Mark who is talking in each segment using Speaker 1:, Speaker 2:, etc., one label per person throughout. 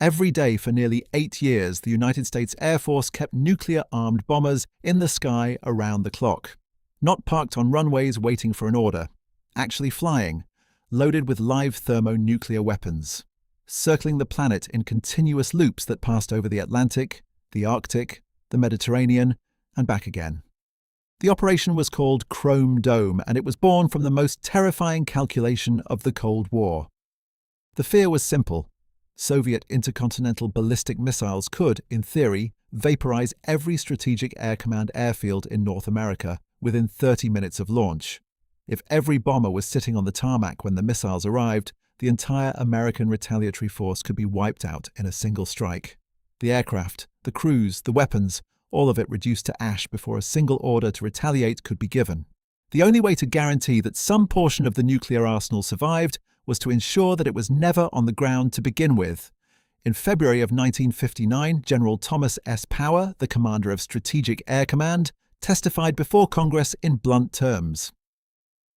Speaker 1: Every day for nearly 8 years, the United States Air Force kept nuclear-armed bombers in the sky around the clock. Not parked on runways waiting for an order, actually flying, loaded with live thermonuclear weapons, circling the planet in continuous loops that passed over the Atlantic, the Arctic, the Mediterranean, and back again. The operation was called Chrome Dome, and it was born from the most terrifying calculation of the Cold War. The fear was simple. Soviet intercontinental ballistic missiles could, in theory, vaporize every strategic air command airfield in North America within 30 minutes of launch. If every bomber was sitting on the tarmac when the missiles arrived, the entire American retaliatory force could be wiped out in a single strike. The aircraft, the crews, the weapons, all of it reduced to ash before a single order to retaliate could be given. The only way to guarantee that some portion of the nuclear arsenal survived was to ensure that it was never on the ground to begin with. In February of 1959, General Thomas S. Power, the commander of Strategic Air Command, testified before Congress in blunt terms.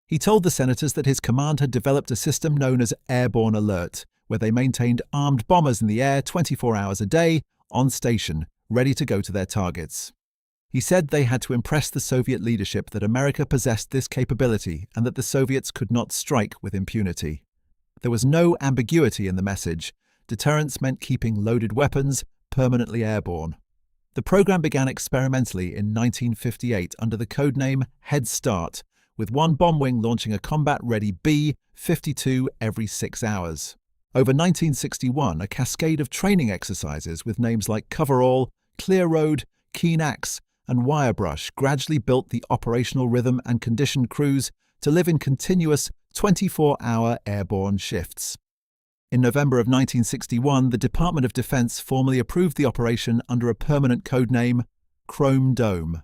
Speaker 1: He told the senators that his command had developed a system known as airborne alert, where they maintained armed bombers in the air 24 hours a day, on station, ready to go to their targets. He said they had to impress the Soviet leadership that America possessed this capability and that the Soviets could not strike with impunity. There was no ambiguity in the message. Deterrence meant keeping loaded weapons permanently airborne. The program began experimentally in 1958 under the codename Head Start, with one bomb wing launching a combat-ready B-52 every 6 hours. Over 1961, a cascade of training exercises with names like Coverall, Clear Road, Keen Axe, and Wirebrush gradually built the operational rhythm and conditioned crews to live in continuous 24-hour airborne shifts. In November of 1961, the Department of Defense formally approved the operation under a permanent codename, Chrome Dome.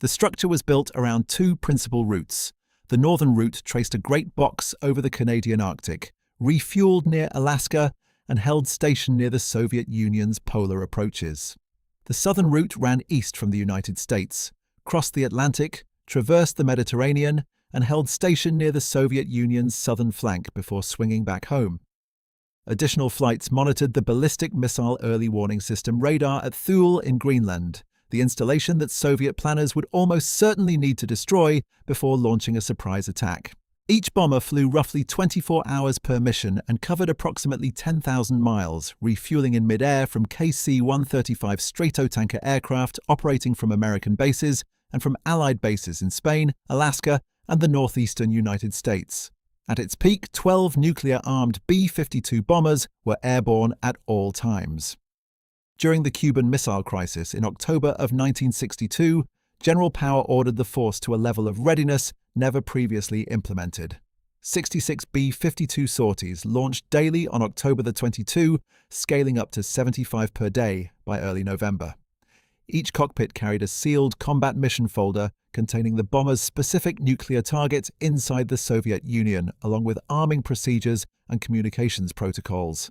Speaker 1: The structure was built around two principal routes. The northern route traced a great box over the Canadian Arctic, refueled near Alaska, and held station near the Soviet Union's polar approaches. The southern route ran east from the United States, crossed the Atlantic, traversed the Mediterranean, and held station near the Soviet Union's southern flank before swinging back home. Additional flights monitored the ballistic missile early warning system radar at Thule in Greenland, the installation that Soviet planners would almost certainly need to destroy before launching a surprise attack. Each bomber flew roughly 24 hours per mission and covered approximately 10,000 miles, refueling in midair from KC-135 Stratotanker aircraft operating from American bases and from Allied bases in Spain, Alaska, and the northeastern United States. At its peak, 12 nuclear-armed B-52 bombers were airborne at all times. During the Cuban Missile Crisis in October of 1962, General Power ordered the force to a level of readiness never previously implemented. 66 B-52 sorties launched daily on October the 22, scaling up to 75 per day by early November. Each cockpit carried a sealed combat mission folder containing the bomber's specific nuclear target inside the Soviet Union, along with arming procedures and communications protocols.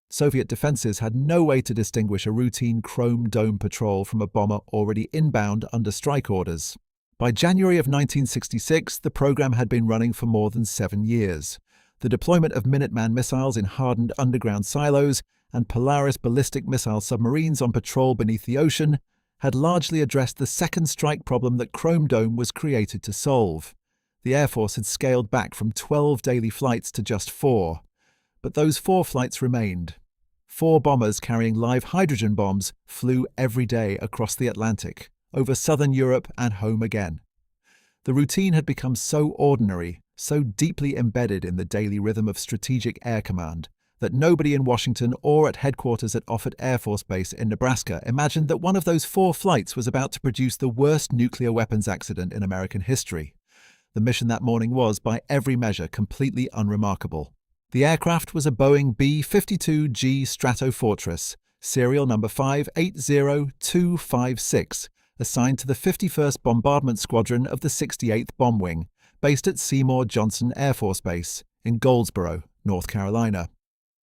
Speaker 1: Soviet defenses had no way to distinguish a routine Chrome Dome patrol from a bomber already inbound under strike orders. By January of 1966, the program had been running for more than 7 years. The deployment of Minuteman missiles in hardened underground silos and Polaris ballistic missile submarines on patrol beneath the ocean had largely addressed the second strike problem that Chrome Dome was created to solve. The Air Force had scaled back from 12 daily flights to just 4. But those 4 flights remained. 4 bombers carrying live hydrogen bombs flew every day across the Atlantic, over southern Europe and home again. The routine had become so ordinary, so deeply embedded in the daily rhythm of Strategic Air Command, that nobody in Washington or at headquarters at Offutt Air Force Base in Nebraska imagined that one of those 4 flights was about to produce the worst nuclear weapons accident in American history. The mission that morning was, by every measure, completely unremarkable. The aircraft was a Boeing B-52G Stratofortress, serial number 580256, assigned to the 51st Bombardment Squadron of the 68th Bomb Wing, based at Seymour Johnson Air Force Base in Goldsboro, North Carolina.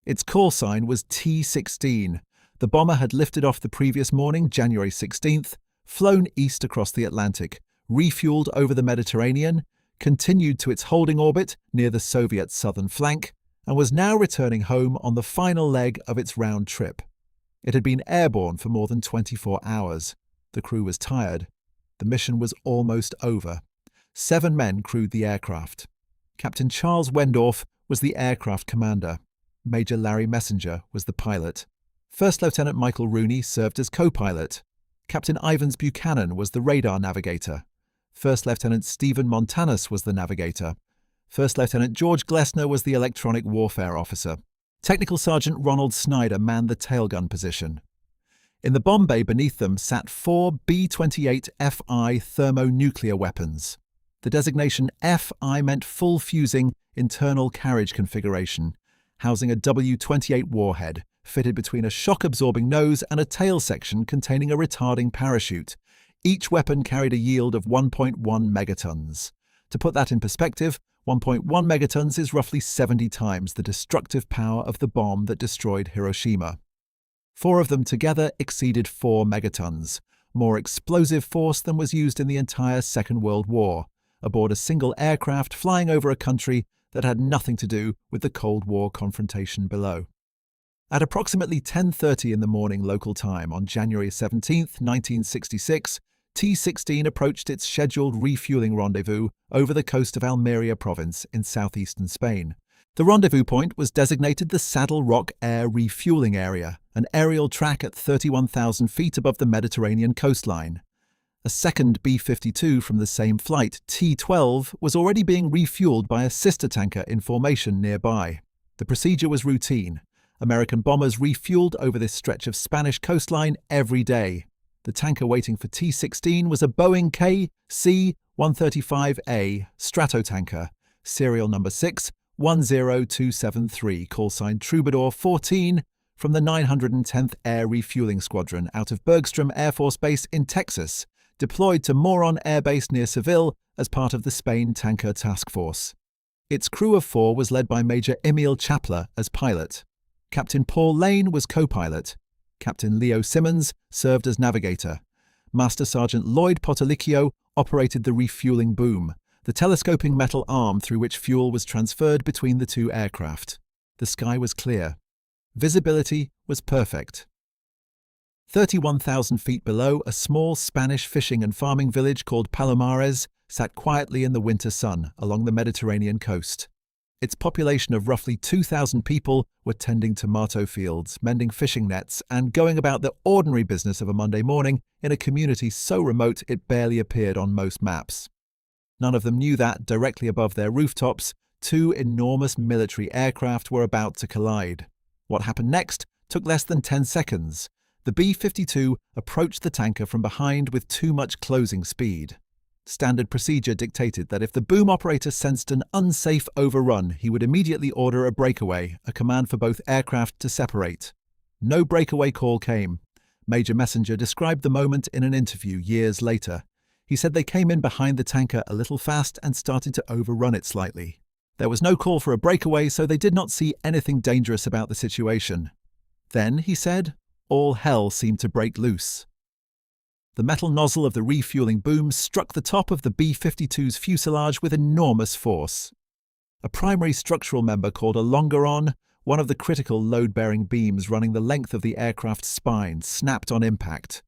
Speaker 1: Its call sign was T-16. The bomber had lifted off the previous morning, January 16th, flown east across the Atlantic, refueled over the Mediterranean, continued to its holding orbit near the Soviet southern flank, and was now returning home on the final leg of its round trip. It had been airborne for more than 24 hours. The crew was tired. The mission was almost over. 7 men crewed the aircraft. Captain Charles Wendorf was the aircraft commander. Major Larry Messenger was the pilot. First Lieutenant Michael Rooney served as co-pilot. Captain Ivans Buchanan was the radar navigator. First Lieutenant Stephen Montanus was the navigator. First Lieutenant George Glessner was the electronic warfare officer. Technical Sergeant Ronald Snyder manned the tailgun position. In the bomb bay beneath them sat 4 B-52 FI thermonuclear weapons. The designation FI meant full fusing internal carriage configuration, housing a W-28 warhead, fitted between a shock-absorbing nose and a tail section containing a retarding parachute. Each weapon carried a yield of 1.1 megatons. To put that in perspective, 1.1 megatons is roughly 70 times the destructive power of the bomb that destroyed Hiroshima. 4 of them together exceeded 4 megatons, more explosive force than was used in the entire Second World War, aboard a single aircraft flying over a country that had nothing to do with the Cold War confrontation below. At approximately 10:30 in the morning local time on January 17, 1966, T-16 approached its scheduled refueling rendezvous over the coast of Almeria province in southeastern Spain. The rendezvous point was designated the Saddle Rock Air Refueling Area, an aerial track at 31,000 feet above the Mediterranean coastline. A second B-52 from the same flight, T-12, was already being refueled by a sister tanker in formation nearby. The procedure was routine. American bombers refueled over this stretch of Spanish coastline every day. The tanker waiting for T-16 was a Boeing KC-135A Stratotanker, serial number 610273, call sign Troubadour 14, from the 910th Air Refueling Squadron out of Bergstrom Air Force Base in Texas, deployed to Moron Air Base near Seville as part of the Spain Tanker Task Force. Its crew of 4 was led by Major Emil Chapler as pilot. Captain Paul Lane was co-pilot. Captain Leo Simmons served as navigator. Master Sergeant Lloyd Potolicchio operated the refueling boom, the telescoping metal arm through which fuel was transferred between the 2 aircraft. The sky was clear. Visibility was perfect. 31,000 feet below, a small Spanish fishing and farming village called Palomares sat quietly in the winter sun along the Mediterranean coast. Its population of roughly 2,000 people were tending tomato fields, mending fishing nets, and going about the ordinary business of a Monday morning in a community so remote it barely appeared on most maps. None of them knew that, directly above their rooftops, 2 enormous military aircraft were about to collide. What happened next took less than 10 seconds. The B-52 approached the tanker from behind with too much closing speed. Standard procedure dictated that if the boom operator sensed an unsafe overrun, he would immediately order a breakaway, a command for both aircraft to separate. No breakaway call came. Major Messenger described the moment in an interview years later. He said they came in behind the tanker a little fast and started to overrun it slightly. There was no call for a breakaway, so they did not see anything dangerous about the situation. Then, he said, all hell seemed to break loose. The metal nozzle of the refueling boom struck the top of the B-52's fuselage with enormous force. A primary structural member called a longeron, one of the critical load-bearing beams running the length of the aircraft's spine, snapped on impact.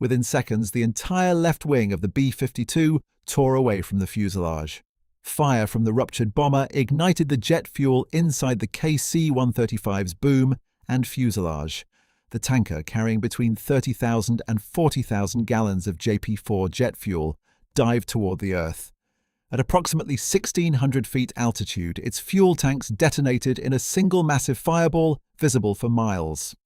Speaker 1: Within seconds, the entire left wing of the B-52 tore away from the fuselage. Fire from the ruptured bomber ignited the jet fuel inside the KC-135's boom and fuselage. The tanker, carrying between 30,000 and 40,000 gallons of JP-4 jet fuel, dived toward the Earth. At approximately 1,600 feet altitude, its fuel tanks detonated in a single massive fireball visible for miles.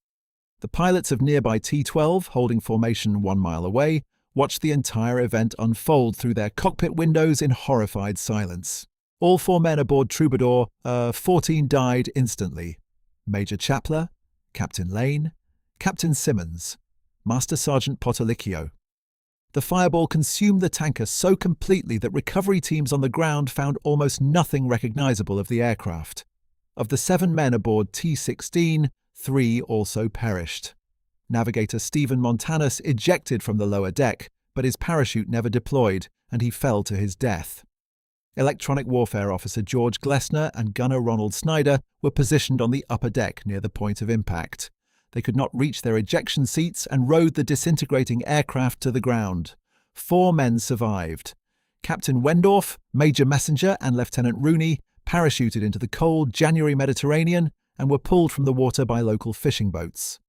Speaker 1: The pilots of nearby T-12, holding formation 1 mile away, watched the entire event unfold through their cockpit windows in horrified silence. All 4 men aboard Troubadour, 14 died instantly. Major Chapler, Captain Lane, Captain Simmons, Master Sergeant Potolicchio. The fireball consumed the tanker so completely that recovery teams on the ground found almost nothing recognizable of the aircraft. Of the 7 men aboard T-16, 3 also perished. Navigator Stephen Montanus ejected from the lower deck, but his parachute never deployed, and he fell to his death. Electronic warfare officer George Glessner and gunner Ronald Snyder were positioned on the upper deck near the point of impact. They could not reach their ejection seats and rode the disintegrating aircraft to the ground. 4 men survived. Captain Wendorf, Major Messenger, and Lieutenant Rooney parachuted into the cold January Mediterranean and were pulled from the water by local fishing boats.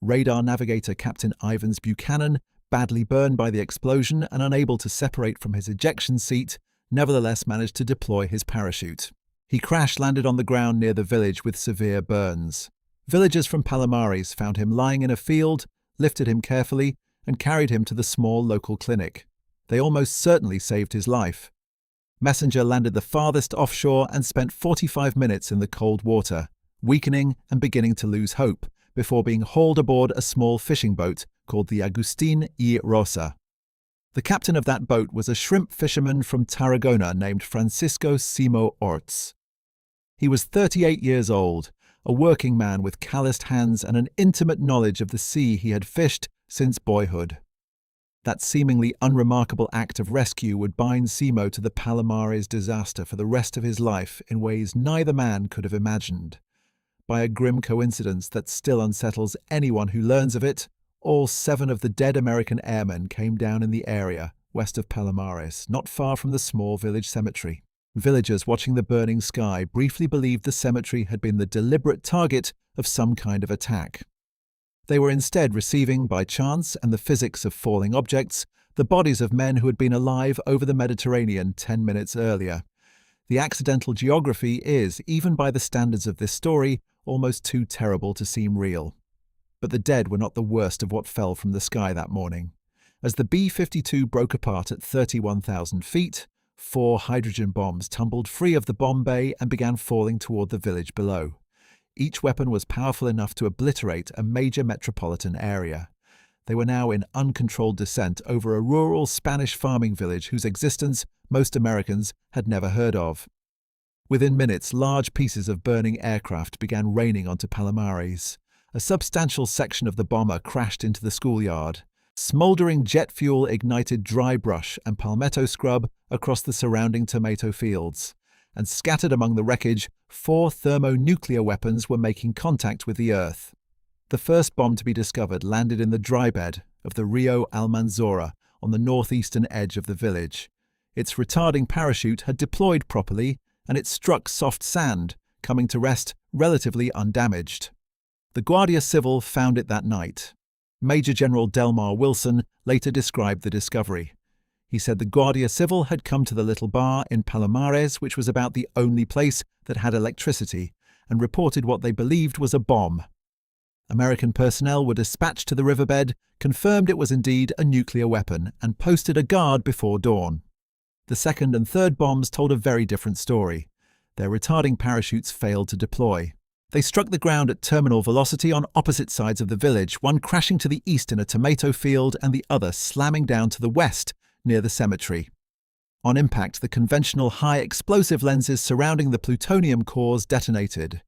Speaker 1: Radar navigator Captain Ivans Buchanan, badly burned by the explosion and unable to separate from his ejection seat, nevertheless managed to deploy his parachute. He crash-landed on the ground near the village with severe burns. Villagers from Palomares found him lying in a field, lifted him carefully, and carried him to the small local clinic. They almost certainly saved his life. Messenger landed the farthest offshore and spent 45 minutes in the cold water, weakening and beginning to lose hope, before being hauled aboard a small fishing boat called the Agustin y Rosa. The captain of that boat was a shrimp fisherman from Tarragona named Francisco Simo Orts. He was 38 years old, a working man with calloused hands and an intimate knowledge of the sea he had fished since boyhood. That seemingly unremarkable act of rescue would bind Simo to the Palomares disaster for the rest of his life in ways neither man could have imagined. By a grim coincidence that still unsettles anyone who learns of it, all 7 of the dead American airmen came down in the area west of Palomares, not far from the small village cemetery. Villagers watching the burning sky briefly believed the cemetery had been the deliberate target of some kind of attack. They were instead receiving, by chance and the physics of falling objects, the bodies of men who had been alive over the Mediterranean 10 minutes earlier. The accidental geography is, even by the standards of this story, almost too terrible to seem real. But the dead were not the worst of what fell from the sky that morning. As the B-52 broke apart at 31,000 feet, 4 hydrogen bombs tumbled free of the bomb bay and began falling toward the village below. Each weapon was powerful enough to obliterate a major metropolitan area. They were now in uncontrolled descent over a rural Spanish farming village whose existence most Americans had never heard of. Within minutes, large pieces of burning aircraft began raining onto Palomares. A substantial section of the bomber crashed into the schoolyard. Smoldering jet fuel ignited dry brush and palmetto scrub across the surrounding tomato fields. And scattered among the wreckage, 4 thermonuclear weapons were making contact with the earth. The first bomb to be discovered landed in the dry bed of the Rio Almanzora on the northeastern edge of the village. Its retarding parachute had deployed properly, and it struck soft sand, coming to rest relatively undamaged. The Guardia Civil found it that night. Major General Delmar Wilson later described the discovery. He said the Guardia Civil had come to the little bar in Palomares, which was about the only place that had electricity, and reported what they believed was a bomb. American personnel were dispatched to the riverbed, confirmed it was indeed a nuclear weapon, and posted a guard before dawn. The second and third bombs told a very different story. Their retarding parachutes failed to deploy. They struck the ground at terminal velocity on opposite sides of the village, one crashing to the east in a tomato field and the other slamming down to the west near the cemetery. On impact, the conventional high explosive lenses surrounding the plutonium cores detonated.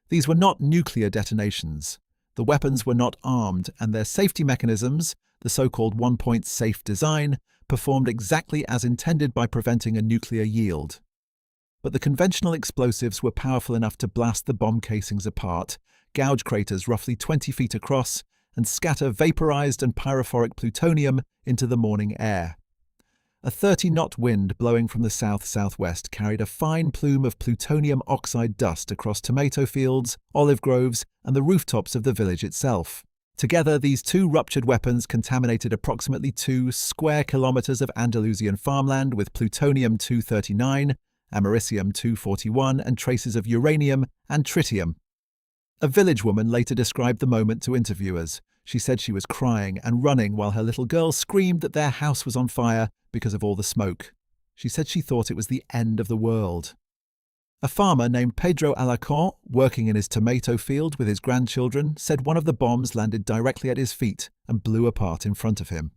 Speaker 1: These were not nuclear detonations. The weapons were not armed, and their safety mechanisms, the so-called one-point safe design, performed exactly as intended by preventing a nuclear yield. But the conventional explosives were powerful enough to blast the bomb casings apart, gouge craters roughly 20 feet across, and scatter vaporized and pyrophoric plutonium into the morning air. A 30-knot wind blowing from the south-southwest carried a fine plume of plutonium oxide dust across tomato fields, olive groves, and the rooftops of the village itself. Together, these 2 ruptured weapons contaminated approximately 2 square kilometers of Andalusian farmland with plutonium-239, americium-241, and traces of uranium and tritium. A village woman later described the moment to interviewers. She said she was crying and running while her little girl screamed that their house was on fire because of all the smoke. She said she thought it was the end of the world. A farmer named Pedro Alacon, working in his tomato field with his grandchildren, said one of the bombs landed directly at his feet and blew apart in front of him.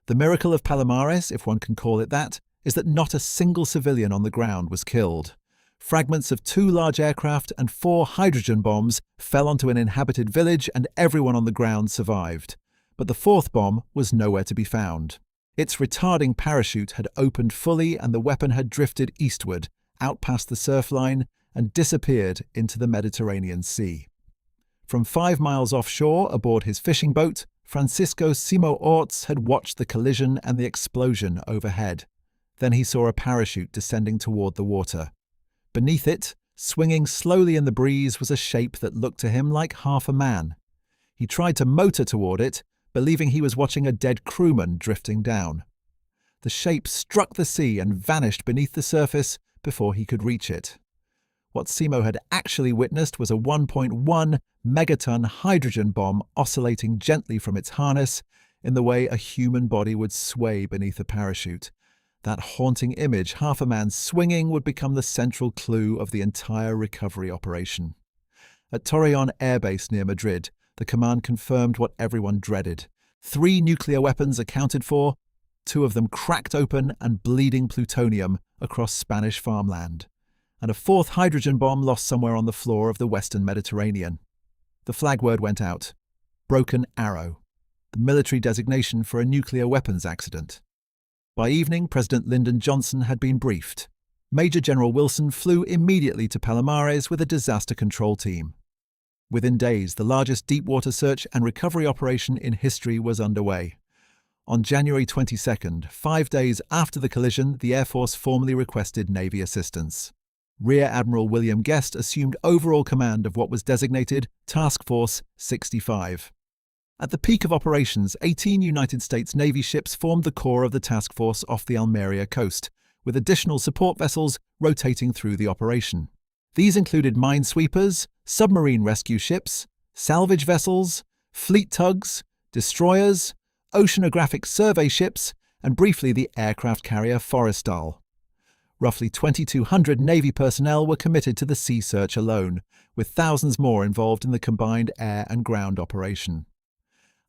Speaker 1: The miracle of Palomares, if one can call it that, is that not a single civilian on the ground was killed. Fragments of 2 large aircraft and 4 hydrogen bombs fell onto an inhabited village and everyone on the ground survived. But the 4th bomb was nowhere to be found. Its retarding parachute had opened fully and the weapon had drifted eastward, out past the surf line, and disappeared into the Mediterranean Sea. From 5 miles offshore, aboard his fishing boat, Francisco Simo Orts had watched the collision and the explosion overhead. Then he saw a parachute descending toward the water. Beneath it, swinging slowly in the breeze, was a shape that looked to him like half a man. He tried to motor toward it, believing he was watching a dead crewman drifting down. The shape struck the sea and vanished beneath the surface before he could reach it. What Simo had actually witnessed was a 1.1 megaton hydrogen bomb oscillating gently from its harness in the way a human body would sway beneath a parachute. That haunting image, half a man swinging, would become the central clue of the entire recovery operation. At Torreon Air Base near Madrid, the command confirmed what everyone dreaded. 3 nuclear weapons accounted for, 2 of them cracked open and bleeding plutonium across Spanish farmland, and a 4th hydrogen bomb lost somewhere on the floor of the Western Mediterranean. The flag word went out: Broken Arrow, the military designation for a nuclear weapons accident. By evening, President Lyndon Johnson had been briefed. Major General Wilson flew immediately to Palomares with a disaster control team. Within days, the largest deep-water search and recovery operation in history was underway. On January 22nd, 5 days after the collision, the Air Force formally requested Navy assistance. Rear Admiral William Guest assumed overall command of what was designated Task Force 65. At the peak of operations, 18 United States Navy ships formed the core of the task force off the Almeria coast, with additional support vessels rotating through the operation. These included minesweepers, submarine rescue ships, salvage vessels, fleet tugs, destroyers, oceanographic survey ships, and briefly the aircraft carrier Forrestal. Roughly 2,200 Navy personnel were committed to the sea search alone, with thousands more involved in the combined air and ground operation.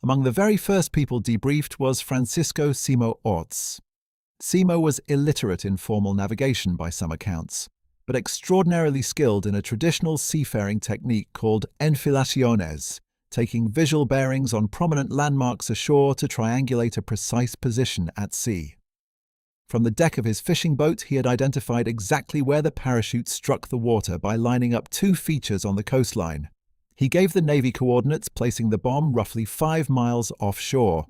Speaker 1: Among the very first people debriefed was Francisco Simo Orts. Simo was illiterate in formal navigation by some accounts, but extraordinarily skilled in a traditional seafaring technique called enfilaciones, taking visual bearings on prominent landmarks ashore to triangulate a precise position at sea. From the deck of his fishing boat, he had identified exactly where the parachute struck the water by lining up 2 features on the coastline. He gave the Navy coordinates, placing the bomb roughly 5 miles offshore.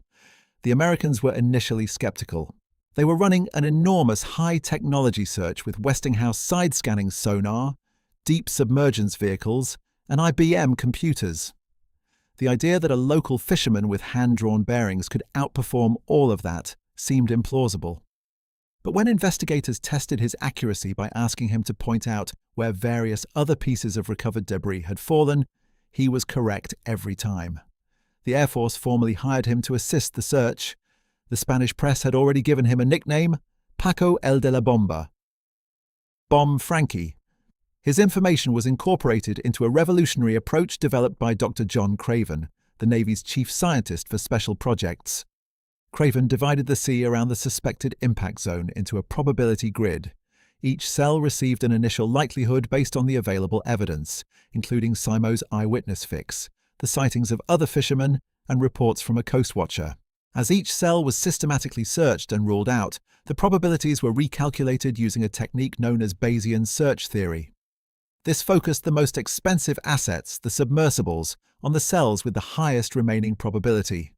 Speaker 1: The Americans were initially skeptical. They were running an enormous high-technology search with Westinghouse side-scanning sonar, deep submergence vehicles, and IBM computers. The idea that a local fisherman with hand-drawn bearings could outperform all of that seemed implausible. But when investigators tested his accuracy by asking him to point out where various other pieces of recovered debris had fallen, he was correct every time. The Air Force formally hired him to assist the search. The Spanish press had already given him a nickname, Paco el de la Bomba, Bomb Frankie. His information was incorporated into a revolutionary approach developed by Dr. John Craven, the Navy's chief scientist for special projects. Craven divided the sea around the suspected impact zone into a probability grid. Each cell received an initial likelihood based on the available evidence, including Simo's eyewitness fix, the sightings of other fishermen, and reports from a coast watcher. As each cell was systematically searched and ruled out, the probabilities were recalculated using a technique known as Bayesian search theory. This focused the most expensive assets, the submersibles, on the cells with the highest remaining probability.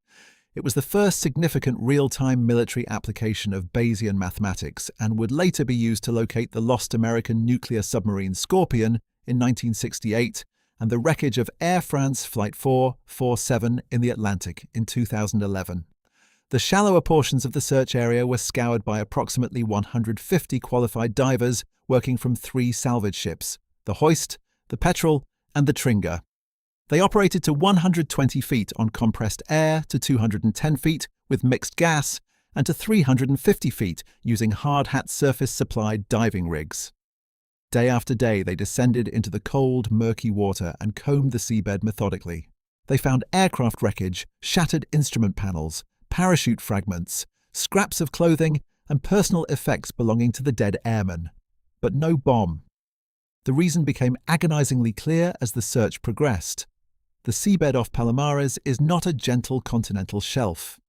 Speaker 1: It was the first significant real-time military application of Bayesian mathematics and would later be used to locate the lost American nuclear submarine Scorpion in 1968 and the wreckage of Air France Flight 447 in the Atlantic in 2011. The shallower portions of the search area were scoured by approximately 150 qualified divers working from 3 salvage ships, the Hoist, the Petrel, and the Tringa. They operated to 120 feet on compressed air, to 210 feet with mixed gas, and to 350 feet using hard-hat surface-supplied diving rigs. Day after day, they descended into the cold, murky water and combed the seabed methodically. They found aircraft wreckage, shattered instrument panels, parachute fragments, scraps of clothing, and personal effects belonging to the dead airmen. But no bomb. The reason became agonizingly clear as the search progressed. The seabed off Palomares is not a gentle continental shelf.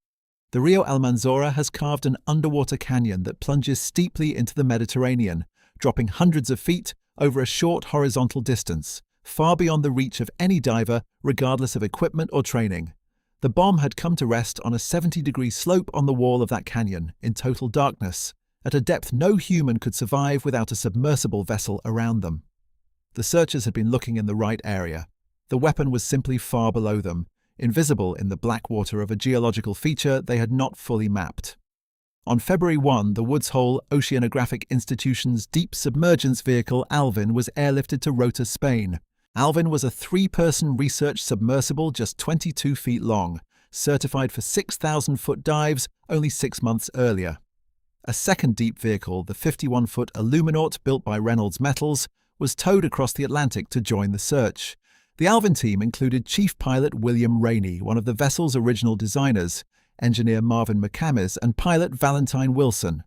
Speaker 1: The The Rio Almanzora has carved an underwater canyon that plunges steeply into the Mediterranean, dropping hundreds of feet over a short horizontal distance, far beyond the reach of any diver, regardless of equipment or training. The bomb had come to rest on a 70-degree slope on the wall of that canyon, in total darkness, at a depth no human could survive without a submersible vessel around them. The searchers had been looking in the right area. The weapon was simply far below them, invisible in the black water of a geological feature they had not fully mapped. On February 1, the Woods Hole Oceanographic Institution's deep submergence vehicle Alvin was airlifted to Rota, Spain. Alvin was a 3-person research submersible just 22 feet long, certified for 6,000-foot dives only 6 months earlier. A second deep vehicle, the 51-foot Illuminaut built by Reynolds Metals, was towed across the Atlantic to join the search. The Alvin team included Chief Pilot William Rainey, one of the vessel's original designers, engineer Marvin McCamis, and pilot Valentine Wilson.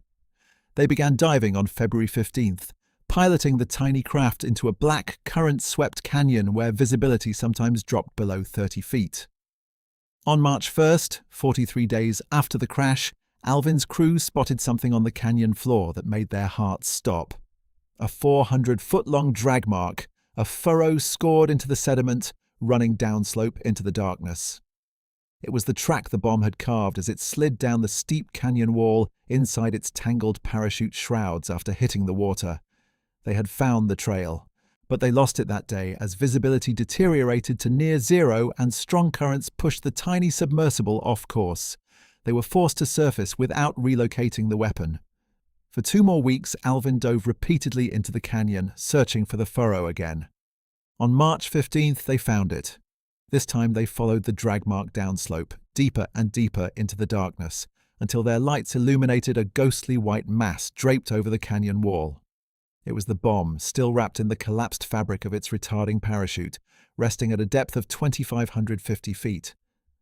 Speaker 1: They began diving on February 15th, piloting the tiny craft into a black, current-swept canyon where visibility sometimes dropped below 30 feet. On March 1st, 43 days after the crash, Alvin's crew spotted something on the canyon floor that made their hearts stop. A 400-foot-long drag mark, a furrow scored into the sediment, running downslope into the darkness. It was the track the bomb had carved as it slid down the steep canyon wall inside its tangled parachute shrouds after hitting the water. They had found the trail, but they lost it that day as visibility deteriorated to near zero and strong currents pushed the tiny submersible off course. They were forced to surface without relocating the weapon. For 2 more weeks, Alvin dove repeatedly into the canyon, searching for the furrow again. On March 15th, they found it. This time they followed the drag mark downslope, deeper and deeper into the darkness, until their lights illuminated a ghostly white mass draped over the canyon wall. It was the bomb, still wrapped in the collapsed fabric of its retarding parachute, resting at a depth of 2,550 feet.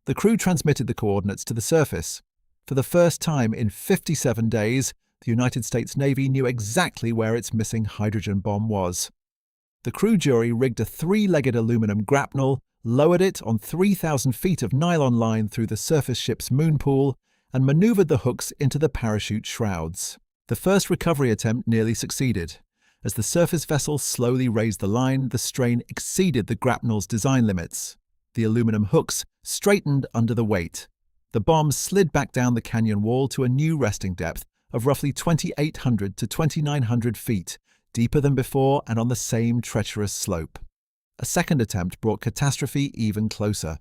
Speaker 1: The crew transmitted the coordinates to the surface. For the first time in 57 days, the United States Navy knew exactly where its missing hydrogen bomb was. The crew jury rigged a 3-legged aluminum grapnel, lowered it on 3,000 feet of nylon line through the surface ship's moon pool, and maneuvered the hooks into the parachute shrouds. The first recovery attempt nearly succeeded. As the surface vessel slowly raised the line, the strain exceeded the grapnel's design limits. The aluminum hooks straightened under the weight. The bomb slid back down the canyon wall to a new resting depth of roughly 2,800 to 2,900 feet, deeper than before and on the same treacherous slope. A second attempt brought catastrophe even closer.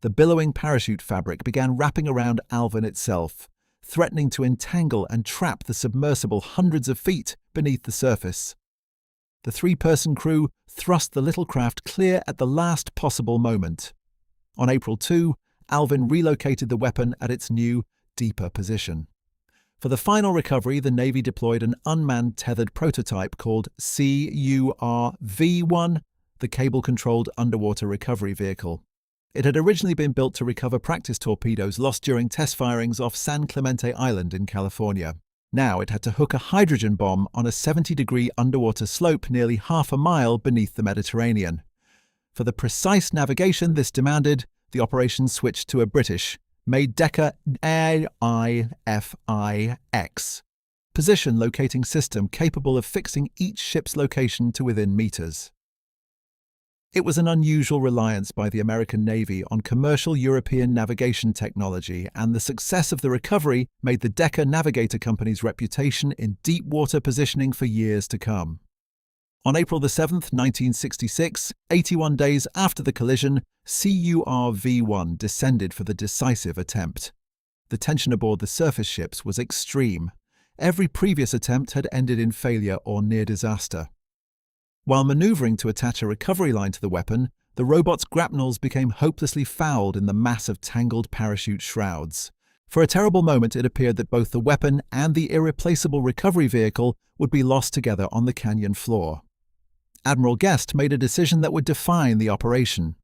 Speaker 1: The billowing parachute fabric began wrapping around Alvin itself, threatening to entangle and trap the submersible hundreds of feet beneath the surface. The 3-person crew thrust the little craft clear at the last possible moment. On April 2, Alvin relocated the weapon at its new, deeper position. For the final recovery, the Navy deployed an unmanned tethered prototype called CURV-1, the cable-controlled underwater recovery vehicle. It had originally been built to recover practice torpedoes lost during test firings off San Clemente Island in California. Now it had to hook a hydrogen bomb on a 70-degree underwater slope nearly half a mile beneath the Mediterranean. For the precise navigation this demanded, the operation switched to a British-made Decca AIFIX position locating system capable of fixing each ship's location to within meters. It was an unusual reliance by the American Navy on commercial European navigation technology, and the success of the recovery made the Decca Navigator Company's reputation in deep water positioning for years to come. On April 7, 1966, 81 days after the collision, CURV-1 descended for the decisive attempt. The tension aboard the surface ships was extreme. Every previous attempt had ended in failure or near disaster. While maneuvering to attach a recovery line to the weapon, the robot's grapnels became hopelessly fouled in the mass of tangled parachute shrouds. For a terrible moment, it appeared that both the weapon and the irreplaceable recovery vehicle would be lost together on the canyon floor. Admiral Guest made a decision that would define the operation.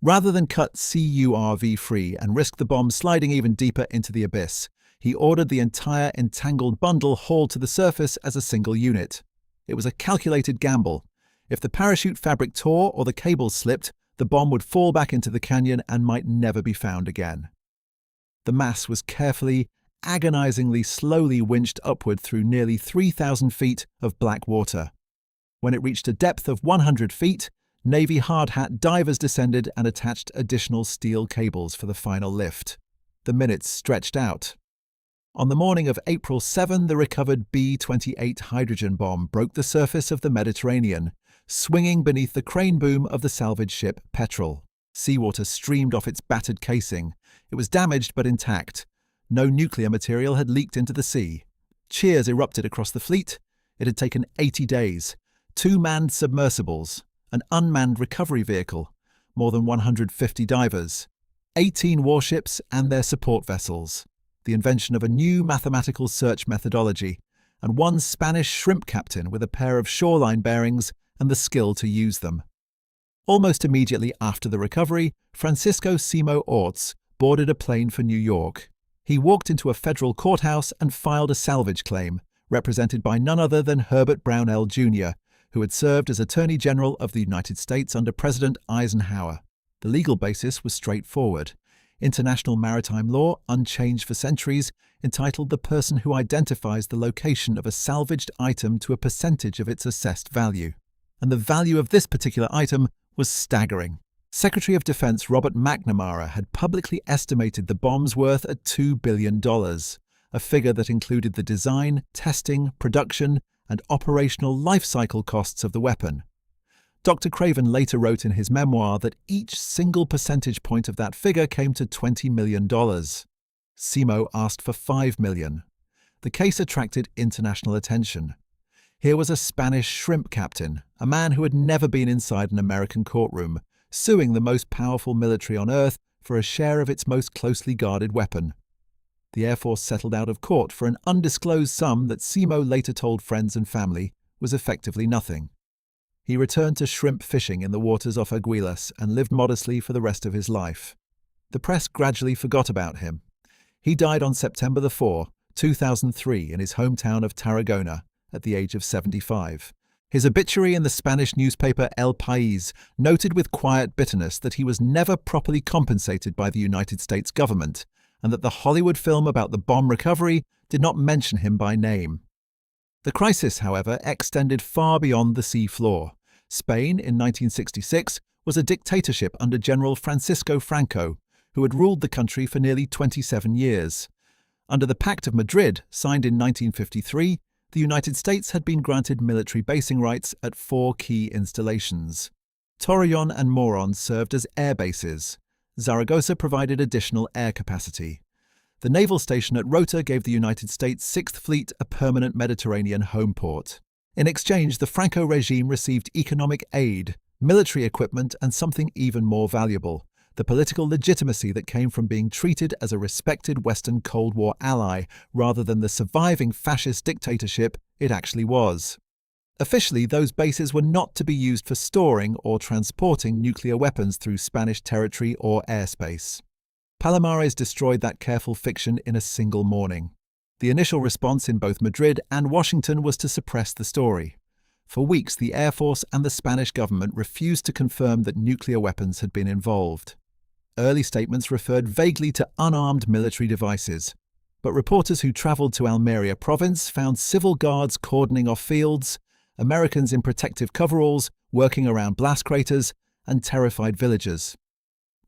Speaker 1: Rather than cut CURV free and risk the bomb sliding even deeper into the abyss, he ordered the entire entangled bundle hauled to the surface as a single unit. It was a calculated gamble. If the parachute fabric tore or the cables slipped, the bomb would fall back into the canyon and might never be found again. The mass was carefully, agonizingly slowly winched upward through nearly 3,000 feet of black water. When it reached a depth of 100 feet, Navy hard-hat divers descended and attached additional steel cables for the final lift. The minutes stretched out. On the morning of April 7, the recovered B-52 hydrogen bomb broke the surface of the Mediterranean, swinging beneath the crane boom of the salvage ship Petrel. Seawater streamed off its battered casing. It was damaged but intact. No nuclear material had leaked into the sea. Cheers erupted across the fleet. It had taken 80 days. 2 manned submersibles, an unmanned recovery vehicle, more than 150 divers, 18 warships and their support vessels, the invention of a new mathematical search methodology, and 1 Spanish shrimp captain with a pair of shoreline bearings and the skill to use them. Almost immediately after the recovery, Francisco Simo Orts boarded a plane for New York. He walked into a federal courthouse and filed a salvage claim, represented by none other than Herbert Brownell Jr., who had served as Attorney General of the United States under President Eisenhower. The legal basis was straightforward. International maritime law, unchanged for centuries, entitled the person who identifies the location of a salvaged item to a percentage of its assessed value. And the value of this particular item was staggering. Secretary of Defense Robert McNamara had publicly estimated the bomb's worth at $2 billion, a figure that included the design, testing, production, and operational life cycle costs of the weapon. Dr. Craven later wrote in his memoir that each single percentage point of that figure came to $20 million. Simo asked for $5 million. The case attracted international attention. Here was a Spanish shrimp captain, a man who had never been inside an American courtroom, suing the most powerful military on Earth for a share of its most closely guarded weapon. The Air Force settled out of court for an undisclosed sum that Simo later told friends and family was effectively nothing. He returned to shrimp fishing in the waters off Aguilas and lived modestly for the rest of his life. The press gradually forgot about him. He died on September 4, 2003 in his hometown of Tarragona at the age of 75. His obituary in the Spanish newspaper El País noted with quiet bitterness that he was never properly compensated by the United States government, and that the Hollywood film about the bomb recovery did not mention him by name. The crisis, however, extended far beyond the sea floor. Spain, in 1966, was a dictatorship under General Francisco Franco, who had ruled the country for nearly 27 years. Under the Pact of Madrid, signed in 1953, the United States had been granted military basing rights at 4 key installations. Torreon and Moron served as air bases. Zaragoza provided additional air capacity. The naval station at Rota gave the United States 6th Fleet a permanent Mediterranean home port. In exchange, the Franco regime received economic aid, military equipment, and something even more valuable, the political legitimacy that came from being treated as a respected Western Cold War ally rather than the surviving fascist dictatorship it actually was. Officially, those bases were not to be used for storing or transporting nuclear weapons through Spanish territory or airspace. Palomares destroyed that careful fiction in a single morning. The initial response in both Madrid and Washington was to suppress the story. For weeks, the Air Force and the Spanish government refused to confirm that nuclear weapons had been involved. Early statements referred vaguely to unarmed military devices, but reporters who traveled to Almeria province found civil guards cordoning off fields, Americans in protective coveralls working around blast craters, and terrified villagers.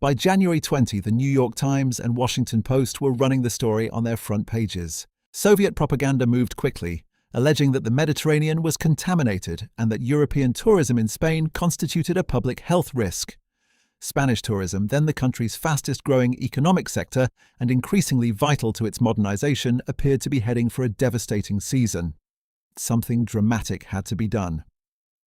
Speaker 1: By January 20, the New York Times and Washington Post were running the story on their front pages. Soviet propaganda moved quickly, alleging that the Mediterranean was contaminated and that European tourism in Spain constituted a public health risk. Spanish tourism, then the country's fastest-growing economic sector and increasingly vital to its modernization, appeared to be heading for a devastating season. Something dramatic had to be done.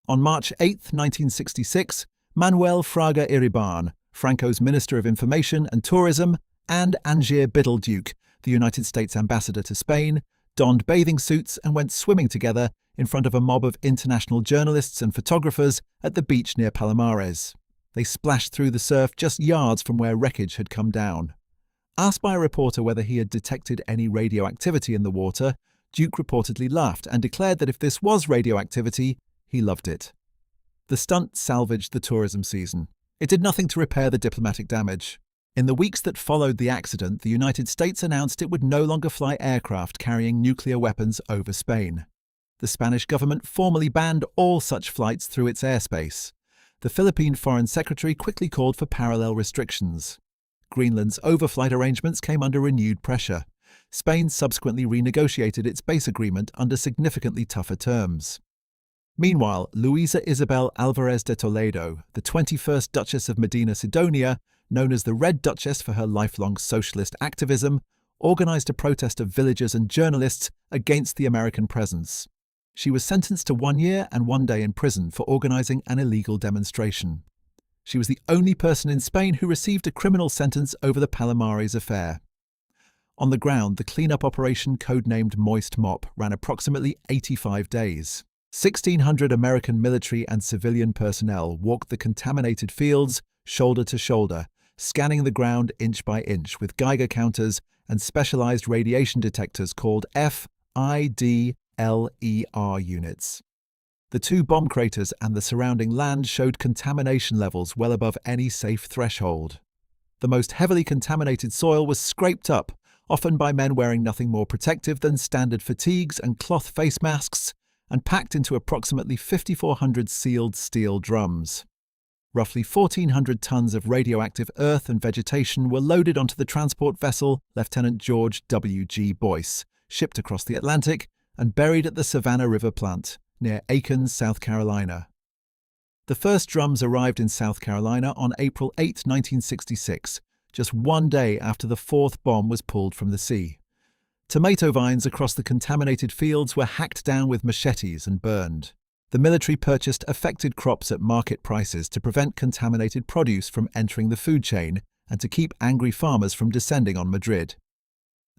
Speaker 1: On March 8, 1966, Manuel Fraga Iribarne, Franco's Minister of Information and Tourism, and Angier Biddle-Duke, the United States ambassador to Spain, donned bathing suits and went swimming together in front of a mob of international journalists and photographers at the beach near Palomares. They splashed through the surf just yards from where wreckage had come down. Asked by a reporter whether he had detected any radioactivity in the water, Duke reportedly laughed and declared that if this was radioactivity, he loved it. The stunt salvaged the tourism season. It did nothing to repair the diplomatic damage. In the weeks that followed the accident, the United States announced it would no longer fly aircraft carrying nuclear weapons over Spain. The Spanish government formally banned all such flights through its airspace. The Philippine Foreign Secretary quickly called for parallel restrictions. Greenland's overflight arrangements came under renewed pressure. Spain subsequently renegotiated its base agreement under significantly tougher terms. Meanwhile, Luisa Isabel Alvarez de Toledo, the 21st Duchess of Medina Sidonia, known as the Red Duchess for her lifelong socialist activism, organized a protest of villagers and journalists against the American presence. She was sentenced to 1 year and 1 day in prison for organizing an illegal demonstration. She was the only person in Spain who received a criminal sentence over the Palomares affair. On the ground, the cleanup operation, codenamed Moist Mop, ran approximately 85 days. 1,600 American military and civilian personnel walked the contaminated fields shoulder to shoulder, scanning the ground inch by inch with Geiger counters and specialized radiation detectors called FIDLER units. The 2 bomb craters and the surrounding land showed contamination levels well above any safe threshold. The most heavily contaminated soil was scraped up, often by men wearing nothing more protective than standard fatigues and cloth face masks, and packed into approximately 5,400 sealed steel drums. Roughly 1,400 tons of radioactive earth and vegetation were loaded onto the transport vessel Lieutenant George W.G. Boyce, shipped across the Atlantic and buried at the Savannah River plant, near Aiken, South Carolina. The first drums arrived in South Carolina on April 8, 1966, just 1 day after the 4th bomb was pulled from the sea. Tomato vines across the contaminated fields were hacked down with machetes and burned. The military purchased affected crops at market prices to prevent contaminated produce from entering the food chain and to keep angry farmers from descending on Madrid.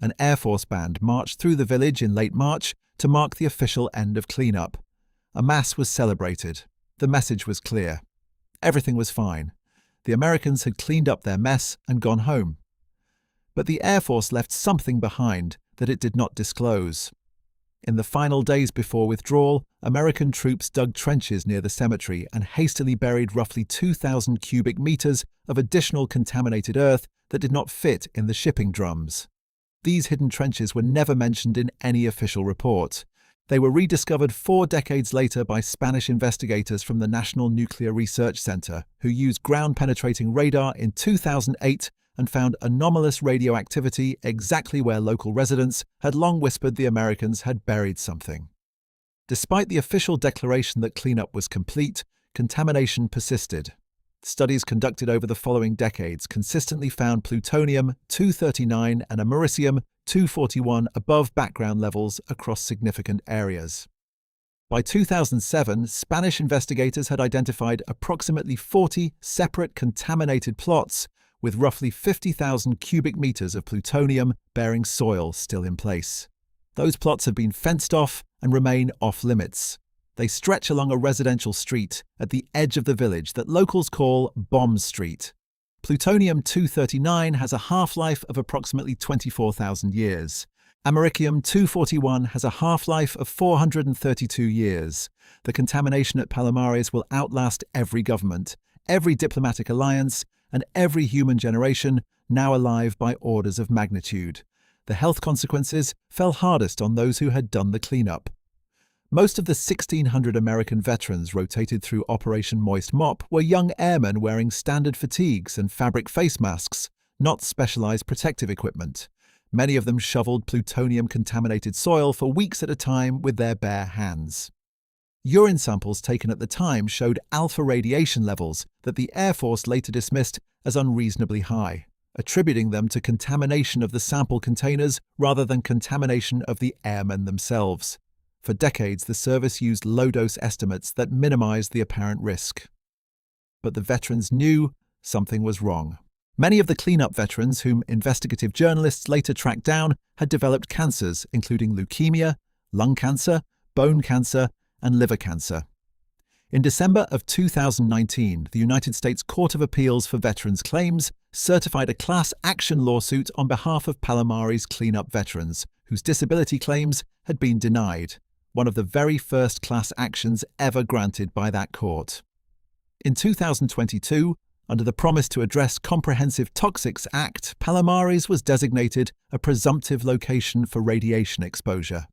Speaker 1: An Air Force band marched through the village in late March to mark the official end of cleanup. A mass was celebrated. The message was clear. Everything was fine. The Americans had cleaned up their mess and gone home. But the Air Force left something behind that it did not disclose. In the final days before withdrawal, American troops dug trenches near the cemetery and hastily buried roughly 2,000 cubic meters of additional contaminated earth that did not fit in the shipping drums. These hidden trenches were never mentioned in any official report. They were rediscovered 4 decades later by Spanish investigators from the National Nuclear Research Center, who used ground-penetrating radar in 2008 and found anomalous radioactivity exactly where local residents had long whispered the Americans had buried something. Despite the official declaration that cleanup was complete, contamination persisted. Studies conducted over the following decades consistently found plutonium-239 and americium-241 above background levels across significant areas. By 2007, Spanish investigators had identified approximately 40 separate contaminated plots with roughly 50,000 cubic meters of plutonium-bearing soil still in place. Those plots have been fenced off and remain off-limits. They stretch along a residential street at the edge of the village that locals call Bomb Street. Plutonium-239 has a half-life of approximately 24,000 years. Americium-241 has a half-life of 432 years. The contamination at Palomares will outlast every government, every diplomatic alliance, and every human generation now alive by orders of magnitude. The health consequences fell hardest on those who had done the cleanup. Most of the 1,600 American veterans rotated through Operation Moist Mop were young airmen wearing standard fatigues and fabric face masks, not specialized protective equipment. Many of them shoveled plutonium-contaminated soil for weeks at a time with their bare hands. Urine samples taken at the time showed alpha radiation levels that the Air Force later dismissed as unreasonably high, attributing them to contamination of the sample containers rather than contamination of the airmen themselves. For decades, the service used low-dose estimates that minimized the apparent risk. But the veterans knew something was wrong. Many of the cleanup veterans, whom investigative journalists later tracked down, had developed cancers, including leukemia, lung cancer, bone cancer, and liver cancer. In December of 2019, the United States Court of Appeals for Veterans Claims certified a class action lawsuit on behalf of Palomares cleanup veterans, whose disability claims had been denied, one of the very first class actions ever granted by that court. In 2022, Under the promise to address Comprehensive Toxics Act, Palomares was designated a presumptive location for radiation exposure.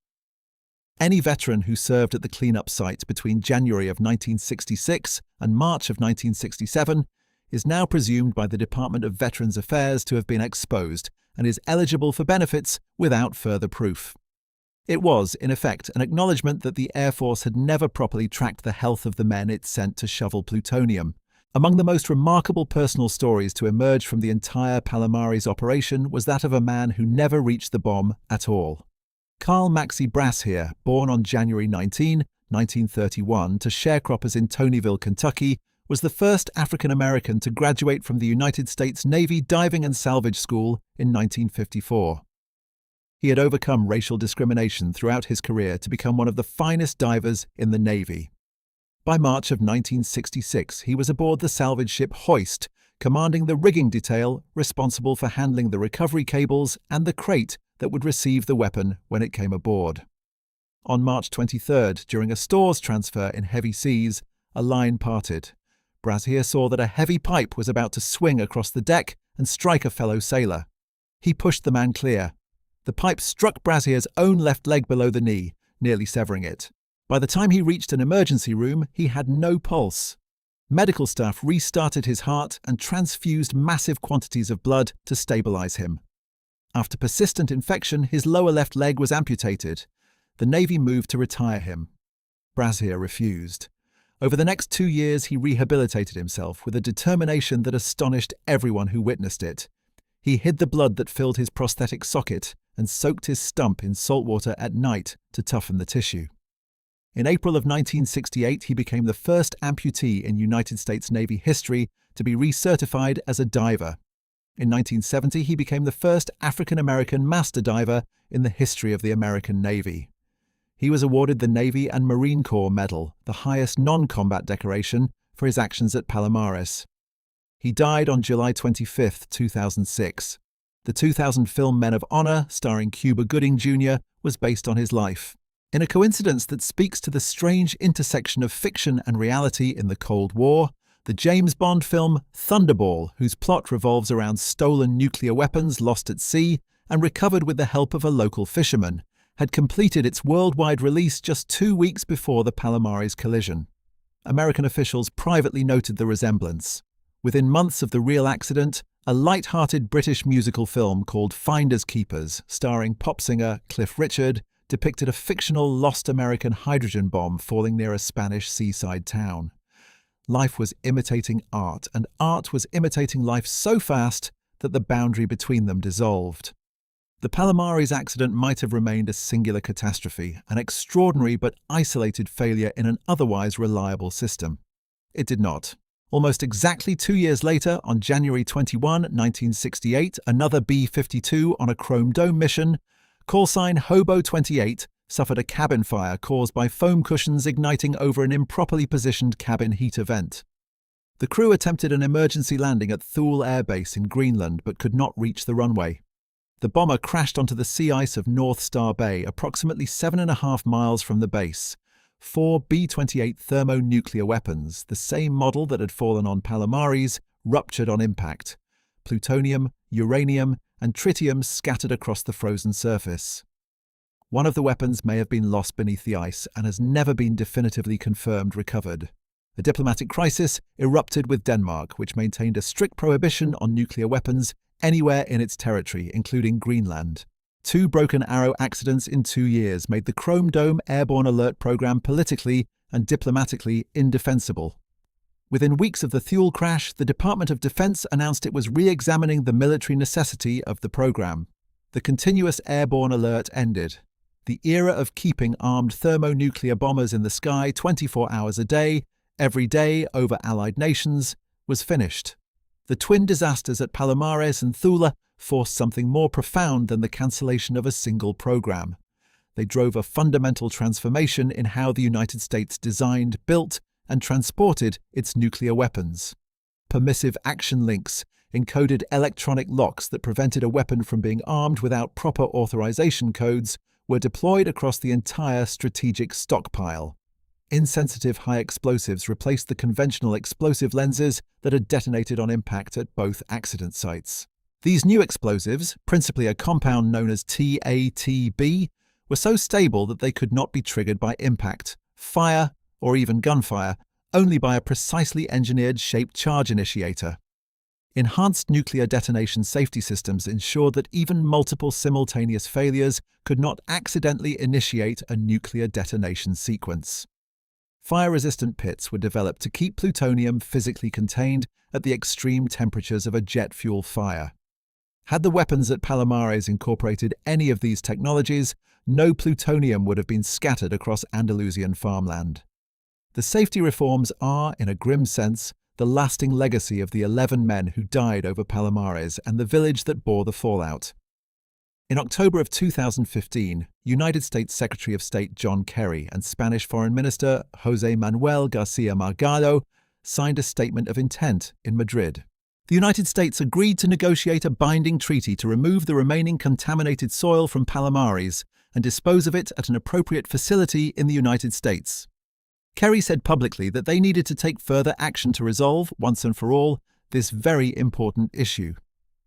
Speaker 1: Any veteran who served at the cleanup site between January of 1966 and March of 1967 is now presumed by the Department of Veterans Affairs to have been exposed and is eligible for benefits without further proof. It was, in effect, an acknowledgement that the Air Force had never properly tracked the health of the men it sent to shovel plutonium. Among the most remarkable personal stories to emerge from the entire Palomares operation was that of a man who never reached the bomb at all. Carl Brashear, born on January 19, 1931, to sharecroppers in Tonyville, Kentucky, was the first African-American to graduate from the United States Navy Diving and Salvage School in 1954. He had overcome racial discrimination throughout his career to become one of the finest divers in the Navy. By March of 1966, he was aboard the salvage ship Hoist, commanding the rigging detail responsible for handling the recovery cables and the crate that would receive the weapon when it came aboard. On March 23rd, during a stores transfer in heavy seas, a line parted. Brashear saw that a heavy pipe was about to swing across the deck and strike a fellow sailor. He pushed the man clear. The pipe struck Brashear's own left leg below the knee, nearly severing it. By the time he reached an emergency room, he had no pulse. Medical staff restarted his heart and transfused massive quantities of blood to stabilize him. After persistent infection, his lower left leg was amputated. The Navy moved to retire him. Brashear refused. Over the next 2 years, he rehabilitated himself with a determination that astonished everyone who witnessed it. He hid the blood that filled his prosthetic socket and soaked his stump in salt water at night to toughen the tissue. In April of 1968, he became the first amputee in United States Navy history to be recertified as a diver. In 1970, he became the first African-American master diver in the history of the American Navy. He was awarded the Navy and Marine Corps Medal, the highest non-combat decoration, for his actions at Palomares. He died on July 25, 2006. The 2000 film Men of Honor, starring Cuba Gooding Jr., was based on his life. In a coincidence that speaks to the strange intersection of fiction and reality in the Cold War, the James Bond film Thunderball, whose plot revolves around stolen nuclear weapons lost at sea and recovered with the help of a local fisherman, had completed its worldwide release just 2 weeks before the Palomares collision. American officials privately noted the resemblance. Within months of the real accident, a light-hearted British musical film called Finders Keepers, starring pop singer Cliff Richard, depicted a fictional lost American hydrogen bomb falling near a Spanish seaside town. Life was imitating art, and art was imitating life so fast that the boundary between them dissolved. The Palomares accident might have remained a singular catastrophe, an extraordinary but isolated failure in an otherwise reliable system. It did not. Almost exactly 2 years later, on January 21, 1968, another B-52 on a Chrome Dome mission, callsign Hobo 28, suffered a cabin fire caused by foam cushions igniting over an improperly positioned cabin heater vent. The crew attempted an emergency landing at Thule Air Base in Greenland but could not reach the runway. The bomber crashed onto the sea ice of North Star Bay, approximately 7.5 miles from the base. 4 B-28 thermonuclear weapons, the same model that had fallen on Palomares, ruptured on impact. Plutonium, uranium, and tritium scattered across the frozen surface. One of the weapons may have been lost beneath the ice and has never been definitively confirmed recovered. A diplomatic crisis erupted with Denmark, which maintained a strict prohibition on nuclear weapons anywhere in its territory, including Greenland. 2 Broken Arrow accidents in 2 years made the Chrome Dome airborne alert program politically and diplomatically indefensible. Within weeks of the Thule crash, the Department of Defense announced it was re-examining the military necessity of the program. The continuous airborne alert ended. The era of keeping armed thermonuclear bombers in the sky 24 hours a day, every day over Allied nations, was finished. The twin disasters at Palomares and Thule forced something more profound than the cancellation of a single program. They drove a fundamental transformation in how the United States designed, built, and transported its nuclear weapons. Permissive action links, encoded electronic locks that prevented a weapon from being armed without proper authorization codes, were deployed across the entire strategic stockpile. Insensitive high explosives replaced the conventional explosive lenses that had detonated on impact at both accident sites. These new explosives, principally a compound known as TATB, were so stable that they could not be triggered by impact, fire, or even gunfire, only by a precisely engineered shaped charge initiator. Enhanced nuclear detonation safety systems ensured that even multiple simultaneous failures could not accidentally initiate a nuclear detonation sequence. Fire-resistant pits were developed to keep plutonium physically contained at the extreme temperatures of a jet fuel fire. Had the weapons at Palomares incorporated any of these technologies, no plutonium would have been scattered across Andalusian farmland. The safety reforms are, in a grim sense, the lasting legacy of the 11 men who died over Palomares and the village that bore the fallout. In October of 2015, United States Secretary of State John Kerry and Spanish Foreign Minister José Manuel García Margallo signed a statement of intent in Madrid. The United States agreed to negotiate a binding treaty to remove the remaining contaminated soil from Palomares and dispose of it at an appropriate facility in the United States. Kerry said publicly that they needed to take further action to resolve, once and for all, this very important issue.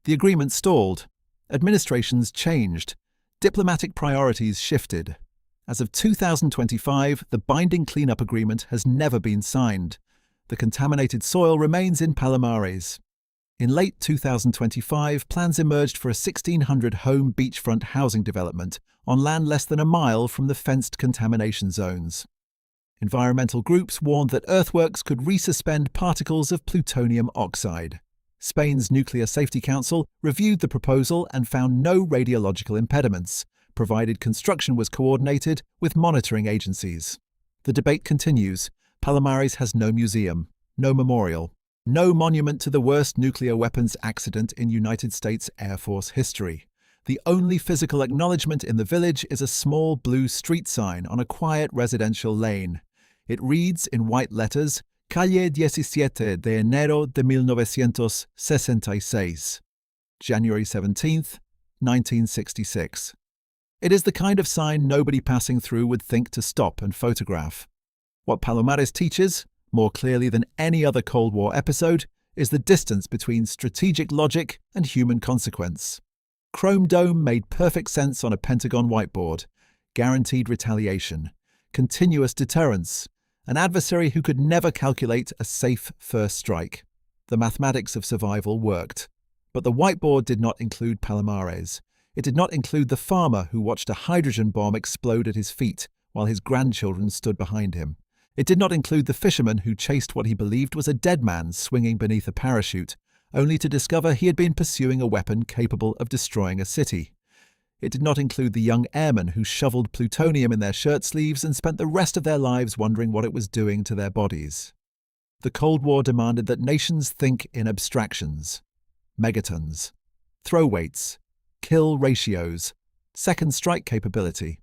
Speaker 1: The agreement stalled. Administrations changed. Diplomatic priorities shifted. As of 2025, the binding cleanup agreement has never been signed. The contaminated soil remains in Palomares. In late 2025, plans emerged for a 1,600-home beachfront housing development on land less than a mile from the fenced contamination zones. Environmental groups warned that earthworks could resuspend particles of plutonium oxide. Spain's Nuclear Safety Council reviewed the proposal and found no radiological impediments, provided construction was coordinated with monitoring agencies. The debate continues. Palomares has no museum, no memorial, no monument to the worst nuclear weapons accident in United States Air Force history. The only physical acknowledgement in the village is a small blue street sign on a quiet residential lane. It reads in white letters, Calle 17 de enero de 1966, January 17, 1966. It is the kind of sign nobody passing through would think to stop and photograph. What Palomares teaches, more clearly than any other Cold War episode, is the distance between strategic logic and human consequence. Chrome Dome made perfect sense on a Pentagon whiteboard. Guaranteed retaliation, continuous deterrence, an adversary who could never calculate a safe first strike. The mathematics of survival worked. But the whiteboard did not include Palomares. It did not include the farmer who watched a hydrogen bomb explode at his feet while his grandchildren stood behind him. It did not include the fisherman who chased what he believed was a dead man swinging beneath a parachute, only to discover he had been pursuing a weapon capable of destroying a city. It did not include the young airmen who shoveled plutonium in their shirt sleeves and spent the rest of their lives wondering what it was doing to their bodies. The Cold War demanded that nations think in abstractions. Megatons, throw weights, kill ratios, second strike capability.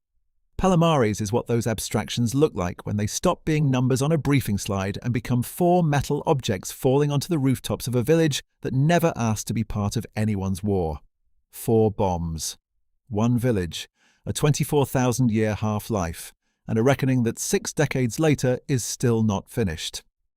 Speaker 1: Palomares is what those abstractions look like when they stop being numbers on a briefing slide and become 4 metal objects falling onto the rooftops of a village that never asked to be part of anyone's war. 4 bombs. 1 village, a 24,000-year half-life, and a reckoning that 6 decades later is still not finished.